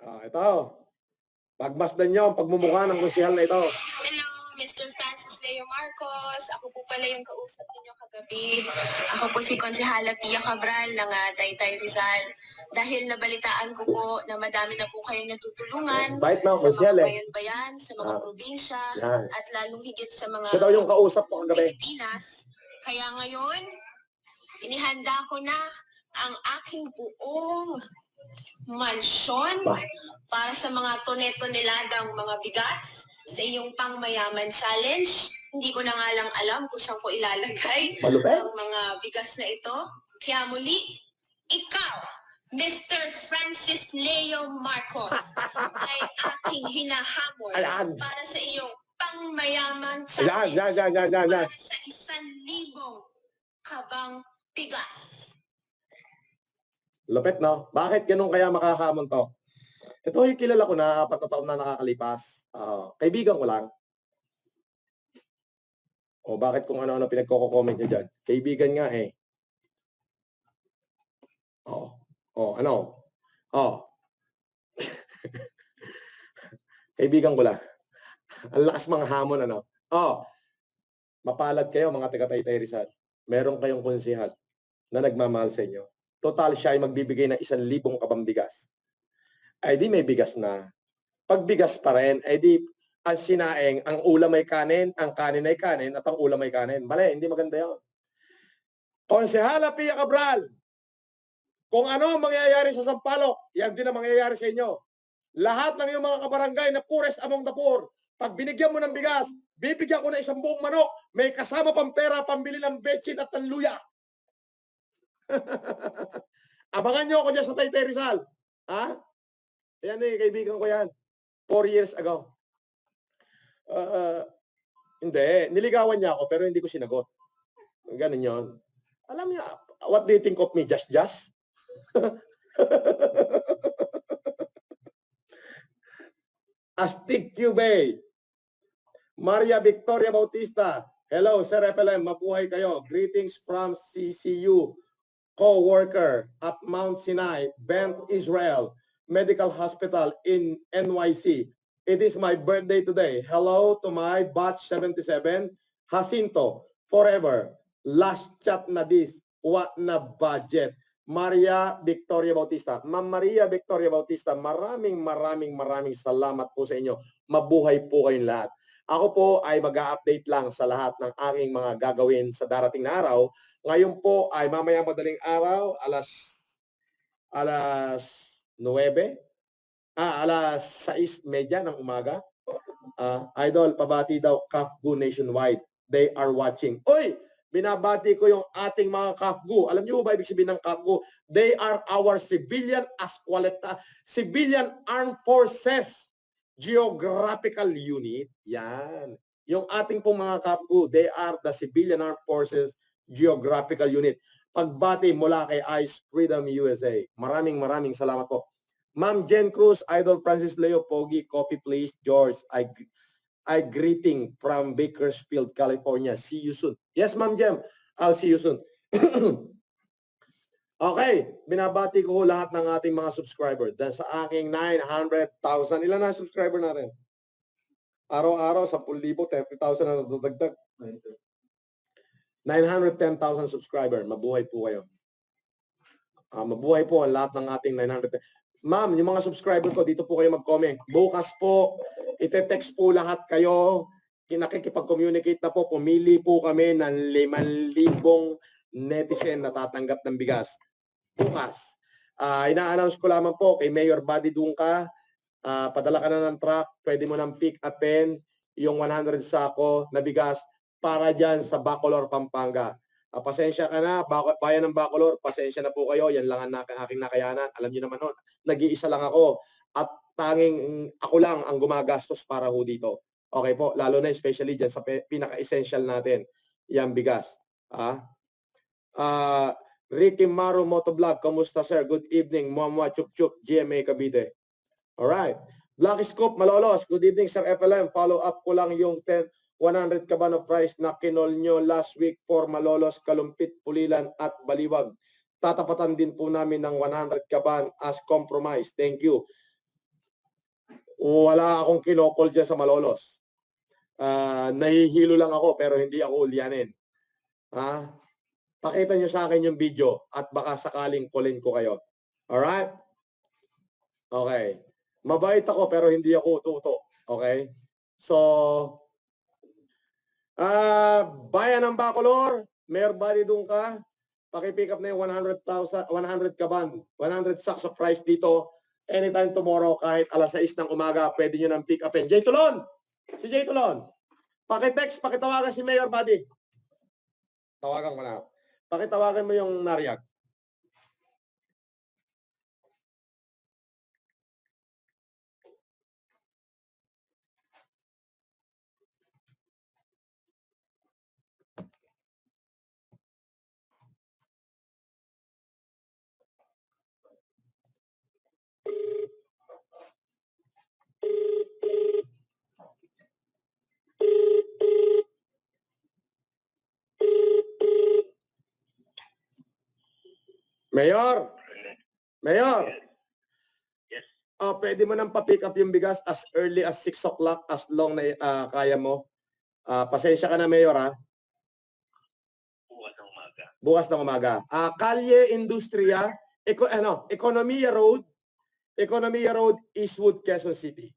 Ito. Pagmasdan niyo ang pagmumukha ng konsehal na ito. Hello, Mr. Francis Leo Marcos. Ako po pala yung kausap ninyo kagabi. Ako po si Konsehala Pia Cabral ng Taytay Rizal. Dahil nabalitaan ko po na madami na po kayong natutulungan Bait na, sa konsehal mga eh. bayan-bayan, sa mga probinsya, Yan. at lalong higit sa mga Siya daw yung kausap ko kagabi. Pilipinas. Kaya ngayon, inihanda ko na ang aking buong mansyon para sa mga tone-toneladang mga bigas sa iyong pangmayaman challenge. Hindi ko na nga lang alam kung saan ko ilalagay ang mga bigas na ito. Kaya muli, ikaw, Mr. Francis Leo Marcos, ay aking hinahamon para sa iyong pangmayaman challenge para sa 1,000 kabang bigas. Lupit, no? Bakit ganun kaya makakamon to? Ito yung kilala ko na 4 na taon na nakakalipas. Kaibigan ko lang. O bakit kung ano-ano pinagko-comment nyo dyan? Kaibigan nga eh. Ano? Kaibigan ko lang. Ang lakas mga hamon, ano? Mapalad kayo mga taga-Taytay Rizal. Meron kayong konsehal na nagmamahal sa inyo. Total siya ay magbibigay ng 1,000 kabang bigas. Ay di may bigas na. Pag bigas pa rin, ay di ang sinaing, ang ulam ay kanin, ang kanin ay kanin, at ang ulam ay kanin. Mali, hindi maganda yun. Konsehala Pia Cabral, kung ano ang mangyayari sa Sampaloc, yan din ang mangyayari sa inyo. Lahat ng iyong mga kabarangay na poorest among the poor, pag binigyan mo ng bigas, bibigyan ko na 1 buong manok, may kasama pang pera, pambili ng betsin at ng luya. Abangan nyo ako dyan sa Taytay Rizal. Yan eh, kaibigan ko yan. 4 years ago. Hindi, niligawan niya ako pero hindi ko sinagot. Ganun yun. Alam niya, what do you think of me, just? Astig Cubay. Maria Victoria Bautista. Hello, Sir FLM. Mabuhay kayo. Greetings from CCU. Co-worker at Mount Sinai, Bent Israel Medical Hospital in NYC. It is my birthday today. Hello to my batch 77, Jacinto, forever. Last chat na this. What na budget? Maria Victoria Bautista. Ma'am Maria Victoria Bautista, maraming salamat po sa inyo. Mabuhay po kayong lahat. Ako po ay mag-a-update lang sa lahat ng aking mga gagawin sa darating na araw. Ngayon po ay mamaya madaling araw, alas 9, alas 6:30 ng umaga. Idol, pabati daw CAFGU nationwide. They are watching. Oy! Binabati ko yung ating mga CAFGU. Alam niyo ba ibig sabihin ng CAFGU? They are our civilian civilian armed forces geographical unit. Yan. Yung ating pong mga CAFGU, they are the civilian armed forces geographical unit. Pagbati mula kay Ice Freedom USA. Maraming salamat po. Ma'am Jen Cruz, Idol Francis Leo, Pogi, copy please. George, I greeting from Bakersfield, California. See you soon. Yes, Ma'am Jen, I'll see you soon. Okay, binabati ko lahat ng ating mga subscriber. Dahil sa aking 900,000, ilan na subscriber natin? Araw-araw, 10,000, 30,000 na nadadagdag. 910,000 subscriber. Mabuhay po kayo. Mabuhay po ang lahat ng ating 910. Ma'am, yung mga subscriber ko, dito po kayo mag-comment. Bukas po, ite-text po lahat kayo. Nakikipag-communicate na po. Pumili po kami ng 5,000 netizen na tatanggap ng bigas. Bukas. Ina-announce ko lamang po kay Mayor Buddy Dungka. Padala ka na ng truck. Pwede mo ng pick up pen yung 100 sako na bigas para dyan sa Bacolor, Pampanga. Pasensya ka na, bayan ng Bacolor, pasensya na po kayo, yan lang ang aking nakayanan. Alam niyo naman nun, nag-iisa lang ako at tanging ako lang ang gumagastos para ho dito. Okay po, lalo na especially dyan sa pinaka-essential natin, yung bigas. Ricky Maro Motovlog, kamusta sir? Good evening, Muamwa Chup Chup, GMA Cavite. Alright. Black Scoop, Malolos, good evening sir FLM. Follow up ko lang yung 100 kaban of price na kinol nyo last week for Malolos, Kalumpit, Pulilan at Baliwag. Tatapatan din po namin ng 100 kaban as compromise. Thank you. Wala akong kinokol dyan sa Malolos. Nahihilo lang ako pero hindi ako ulyanin. Ha? Pakita nyo sa akin yung video at baka sakaling kulin ko kayo. Alright? Okay. Mabait ako pero hindi ako tuto. Okay? So, Bayan ng Bacolor, Mayor Buddy Dungka, paki-pick up na yung 100,000, 100 kaban, 100 sacks of rice dito. Anytime tomorrow, kahit alas 6 ng umaga, pwede nyo nang pick upin. Jay Tulon! Si Jay Tulon. Paki-text, pakitawagan si Mayor Buddy. Tawagan ko na. Pakitawagan mo yung Nariag. Mayor! Mayor! Yes. Pwede mo nang pa-pick up yung bigas as early as 6 o'clock as long na kaya mo. Pasensya ka na, Mayor, ha? Bukas ng umaga. Bukas ng umaga. Kalye Industria, Economia Road, Eastwood, Quezon City.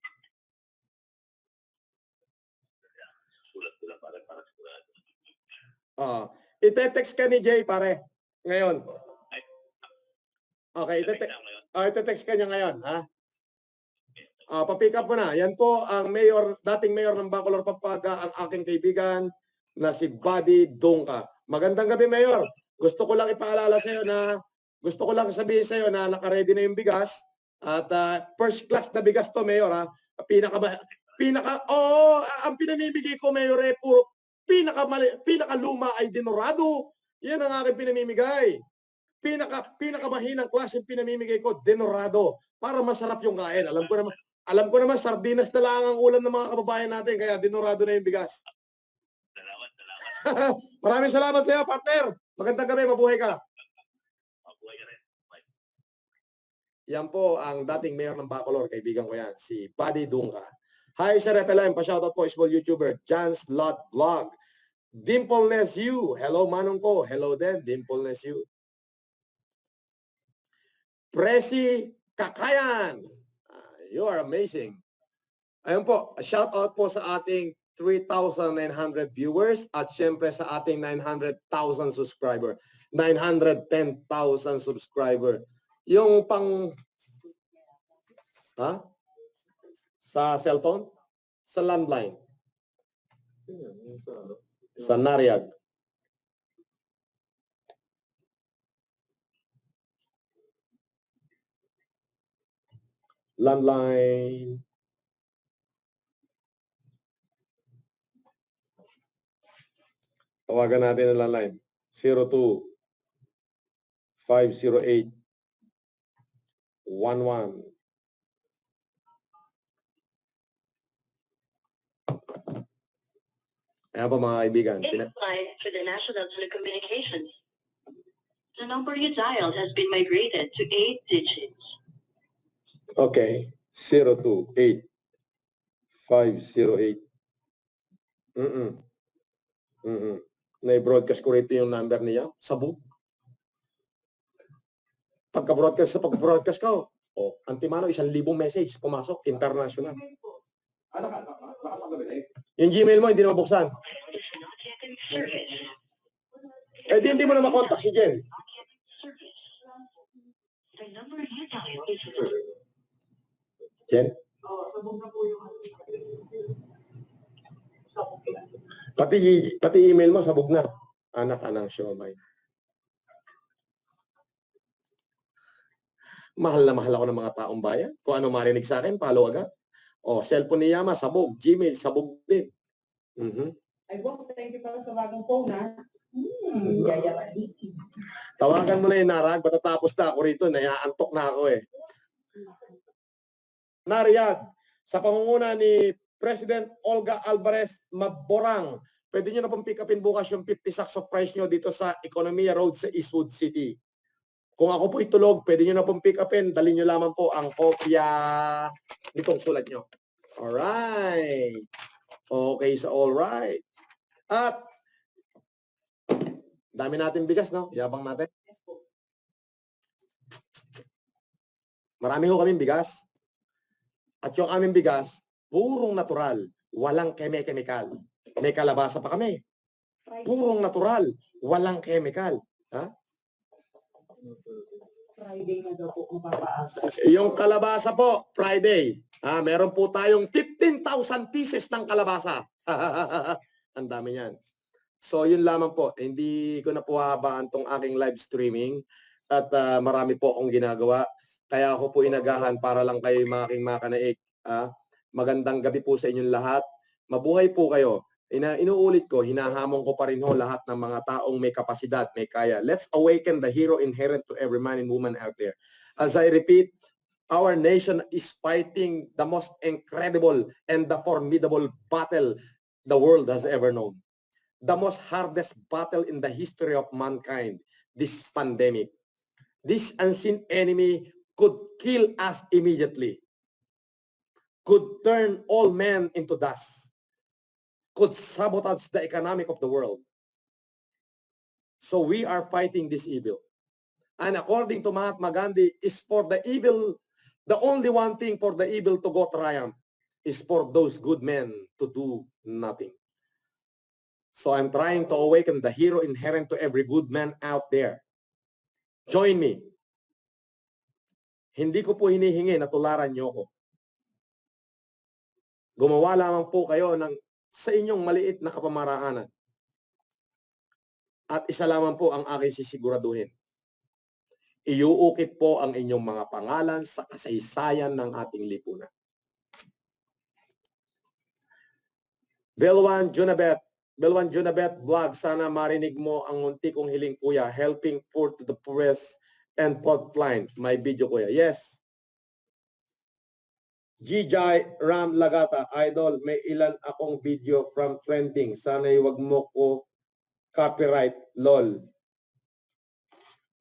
Sulat ko lang para sigurado. Ite-text ka ni Jay, pare. Ngayon. Okay, ite-text ka niya ngayon, ha? Pa-pick up mo na. Yan po ang mayor, dating mayor ng Bacolor, Pampanga, ang aking kaibigan na si Buddy Dungka. Magandang gabi, Mayor. Gusto ko lang ipaalala sa iyo na sabihin sa iyo na naka-ready na yung bigas at first class na bigas to, Mayor, ha. Ang pinamimigay ko, Mayor, puro pinaka-luma ay Denorado. Yan ang aking pinamimigay. Pinakamahinang klase pinamimigay ko, Denorado, para masarap yung kain. Alam ko naman sardinas na lang ang ulam ng mga kababayan natin, kaya Denorado na yung bigas. Salamat. Maraming salamat sa iyo, partner. Magandang gabi, mabuhay ka. Mabuhay ka rin. Bye. Yan po ang dating mayor ng Bacolor, kaibigan ko yan, si Buddy Dungka. Hi, Sir FLM, pa-shoutout po, small YouTuber, Jan's Lot Vlog. Dimpleness You, hello manong ko, hello din, Dimpleness You. Presi Kakayan, you are amazing. Ayun po, shout out po sa ating 3,900 viewers at syempre sa ating 900,000 subscriber. 910,000 subscriber. Yung pang sa cellphone, sa landline, sa Nariag. Landline. Tawagan natin ang landline. 02-508-11. Ayan po mga kaibigan. Applied for the National Telecommunications. The number you dialed has been migrated to 8 digits. Okay. 02-508. Na-broadcast ko rito yung number niya. Sabog. Pagka-broadcast ka, Antimano, 1,000 message pumasok, international. Yung Gmail mo, hindi na mabuksan. Is not yet in service. Hindi mo na makontak si Jen. Not yet in service. The number you dialed is Jen? Pati email mo, sabog na. Anak ng siomay. Mahal na mahal ako ng mga taong bayan. Kung ano marinig sa akin, follow agad. Cellphone ni Yama, sabog. Gmail, sabog din. Ay, boss, thank you pala sa bagong phone, ha? Yayaman. Tawagan mo na yung Narag, matatapos na ako rito. Naiaantok na ako eh. Nariag, sa pangunguna ni President Olga Alvarez Maborang, pwede nyo na pong pick upin bukas yung 50 sacks of rice nyo dito sa Economia Road sa Eastwood City. Kung ako po itulog, pwede nyo na pong pick upin. Dali nyo lamang po ang kopya nitong sulat nyo. Alright. Okay sa alright. At, dami natin bigas, no? Yabang natin. Marami ho kaming bigas. At yung aming bigas, purong natural. Walang kemikal. May kalabasa pa kami. Purong natural. Walang chemical. Ha? Friday na daw po mapapaasa. Yung kalabasa po, Friday. Meron po tayong 15,000 pieces ng kalabasa. Ang dami niyan. So, yun lamang po. Hindi ko na po hahabaan tong aking live streaming. At marami po akong ginagawa. Kaya ako po inagahan para lang kayo aking makanaik. Magandang gabi po sa inyong lahat. Mabuhay po kayo. Inuulit ko, hinahamon ko pa rin ho lahat ng mga taong may kapasidad, may kaya. Let's awaken the hero inherent to every man and woman out there. As I repeat, our nation is fighting the most incredible and the formidable battle the world has ever known. The most hardest battle in the history of mankind, this pandemic. This unseen enemy could kill us immediately, could turn all men into dust, could sabotage the economic of the world. So we are fighting this evil. And according to Mahatma Gandhi, is for the evil, the only one thing for the evil to go triumph is for those good men to do nothing. So I'm trying to awaken the hero inherent to every good man out there. Join me. Hindi ko po hinihingi na tularan niyo ako. Gumawa lamang po kayo sa inyong maliit na kapamaraanan. At isa lamang po ang aking sisiguraduhin. Iuukit po ang inyong mga pangalan sa kasaysayan ng ating lipunan. Belwan Junabet Vlog, sana marinig mo ang munti kong hiling, kuya. Helping poor to the poorest and frontline. May video, kuya. Yes. Gijay Ram Lagata, idol, may ilan akong video from trending. Sana'y wag mo ko copyright, lol.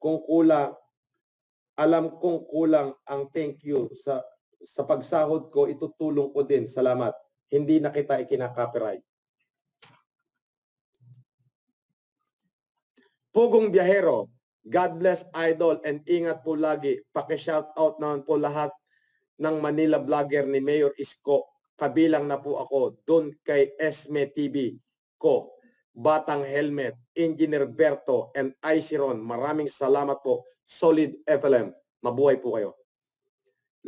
Kung kulang, alam kong kulang ang thank you sa pagsahod ko, itutulong ko din. Salamat. Hindi na kita ikina-copyright. Pugong Biyahero, God bless, idol, and ingat po lagi. Paki-shout out naman po lahat ng Manila vlogger ni Mayor Isko. Kabilang na po ako doon kay Esme TV ko, Batang Helmet, Engineer Berto, and Iceron. Maraming salamat po. Solid FLM. Mabuhay po kayo.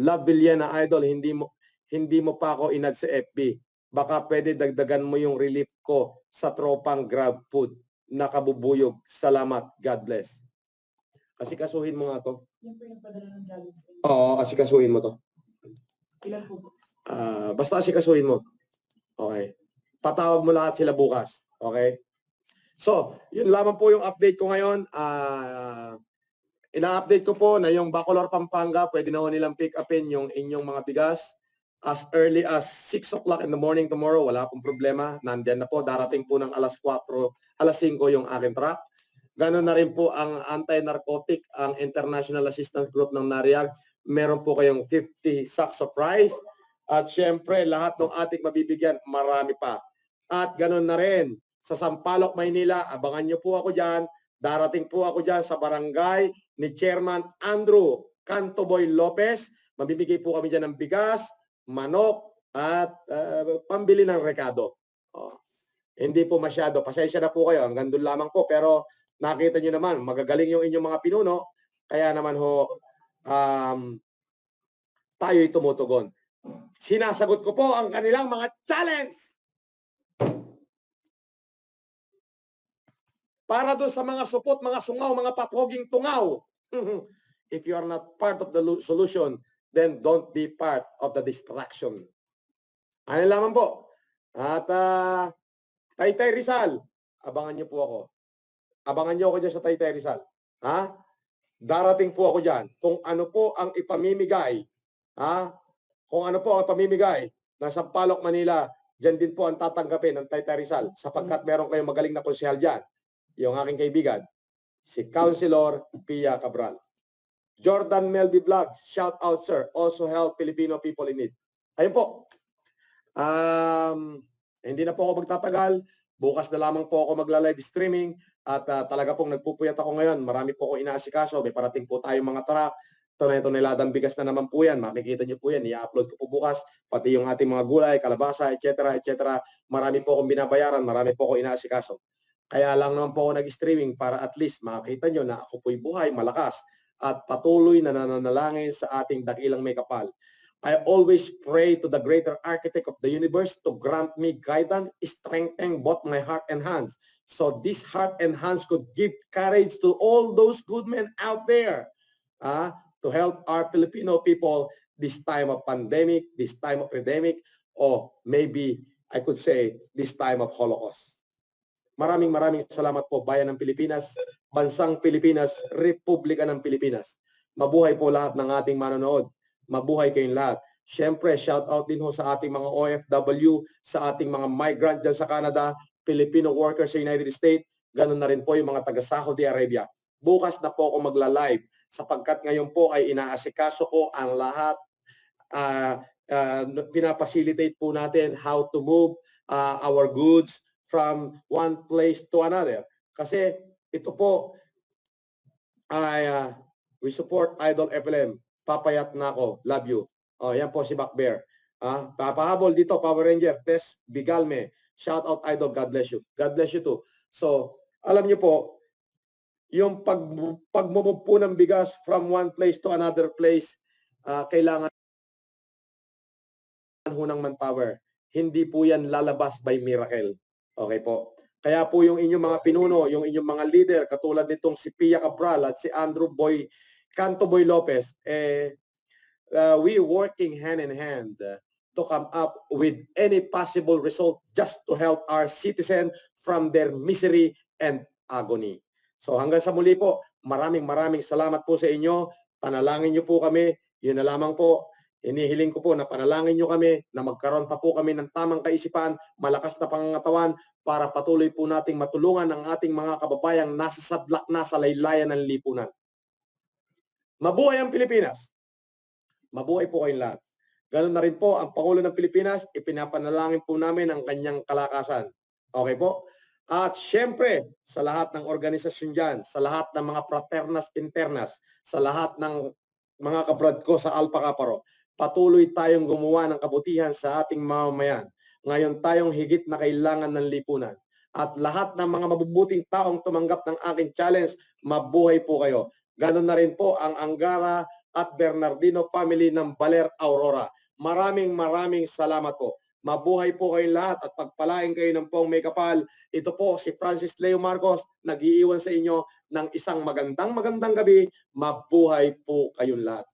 Love Villena, idol, hindi mo pa ako inad sa FB. Baka pwede dagdagan mo yung relief ko sa tropang Grab Food. Nakabubuyog. Salamat. God bless. Asikasuhin mo nga to. Yung pinagpadala ng galing sa inyo. Oo, asikasuhin mo to. Ilan po box? Basta asikasuhin mo. Okay. Patawag mo lahat sila bukas. Okay? So, yun lamang po yung update ko ngayon. Ina-update ko po na yung Bacolor, Pampanga, pwede na ho nilang pick upin yung inyong mga bigas as early as 6 o'clock in the morning tomorrow. Wala pong problema. Nandiyan na po. Darating po ng alas 4, alas 5 yung aking truck. Ganon na rin po ang anti-narcotic, ang International Assistance Group ng NARIAG. Meron po kayong 50 sacks of rice. At syempre, lahat ng ating mabibigyan, marami pa. At ganon na rin, sa Sampaloc, Maynila, abangan nyo po ako dyan. Darating po ako dyan sa barangay ni Chairman Andrew Cantoboy Lopez. Mabibigay po kami dyan ng bigas, manok, at pambili ng rekado. Hindi po masyado. Pasensya na po kayo. Hanggang doon lamang po. Pero nakita nyo naman, magagaling yung inyong mga pinuno. Kaya naman ho, tayo'y tumutugon. Sinasagot ko po ang kanilang mga challenge. Para doon sa mga supot, mga sungaw, mga patoging tungaw. If you are not part of the solution, then don't be part of the distraction. Ano lamang po. At Taytay Rizal, abangan niyo po ako. Abangan niyo ako dyan sa Taytay Rizal. Darating po ako dyan. Kung ano po ang ipamimigay, kung ano po ang pamimigay ng Sampaloc, Manila, dyan din po ang tatanggapin ng Taytay Rizal sapagkat meron kayong magaling na konsyal dyan. Yung aking kaibigan, si Councilor Pia Cabral. Jordan Melby Vlogs, shout out sir. Also help Filipino people in need. Ayun po. Hindi na po ako magtatagal. Bukas na lamang po ako magla-live streaming at talaga pong nagpupuyat ako ngayon. Marami po ako inaasikaso. May parating po tayong mga truck. Tonay-toneladang bigas na naman po yan. Makikita niyo po yan. I-upload ko po bukas. Pati yung ating mga gulay, kalabasa, etc. etc. Marami po akong binabayaran. Marami po ako inaasikaso. Kaya lang naman po ako nag-streaming para at least makita nyo na ako po'y buhay, malakas at patuloy na nananalangin sa ating dakilang may kapal. I always pray to the greater architect of the universe to grant me guidance, strengthening both my heart and hands. So this heart and hands could give courage to all those good men out there to help our Filipino people this time of pandemic, this time of epidemic, or maybe I could say this time of Holocaust. Maraming salamat po, bayan ng Pilipinas, bansang Pilipinas, Republika ng Pilipinas. Mabuhay po lahat ng ating manonood. Mabuhay kayong lahat. Siyempre, shout out din ho sa ating mga OFW, sa ating mga migrant dyan sa Canada, Filipino workers sa United States, ganun na rin po yung mga taga Saudi Arabia. Bukas na po ako magla-live sapagkat ngayon po ay inaasikaso ko ang lahat. Pinapacilitate po natin how to move our goods from one place to another. Kasi ito po ay we support Idol FLM. Papayat na ako. Love you. Yan po si Back Bear. Papahabol dito, Power Ranger, Tess Bigalme. Shout out Idol, God bless you. God bless you too. So, alam niyo po, yung pag-move po ng bigas from one place to another place, kailangan ho ng manpower. Hindi po yan lalabas by miracle. Okay po. Kaya po yung inyong mga pinuno, yung inyong mga leader, katulad nitong si Pia Cabral at si Andrew Canto Boy Lopez, we working hand in hand to come up with any possible result just to help our citizen from their misery and agony. So hanggang sa muli po, maraming salamat po sa inyo. Panalangin niyo po kami. Yun na lamang po. Inihiling ko po na panalangin niyo kami na magkaroon pa po kami ng tamang kaisipan, malakas na pangangatawan para patuloy po nating matulungan ang ating mga kababayang nasa sadlak na sa laylayan ng lipunan. Mabuhay ang Pilipinas! Mabuhay po kayong lahat. Ganun na rin po ang Pangulo ng Pilipinas, ipinapanalangin po namin ang kanyang kalakasan. Okay po? At syempre, sa lahat ng organisasyon dyan, sa lahat ng mga fraternas internas, sa lahat ng mga kabrad ko sa Alpha Kaparo, patuloy tayong gumawa ng kabutihan sa ating mamamayan. Ngayon tayong higit na kailangan ng lipunan. At lahat ng mga mabubuting taong tumanggap ng aking challenge, mabuhay po kayo. Ganon na rin po ang Angara at Bernardino family ng Baler Aurora. Maraming salamat po. Mabuhay po kayong lahat at pagpalain kayo ng pong may kapal. Ito po si Francis Leo Marcos, nag-iiwan sa inyo ng isang magandang gabi. Mabuhay po kayong lahat.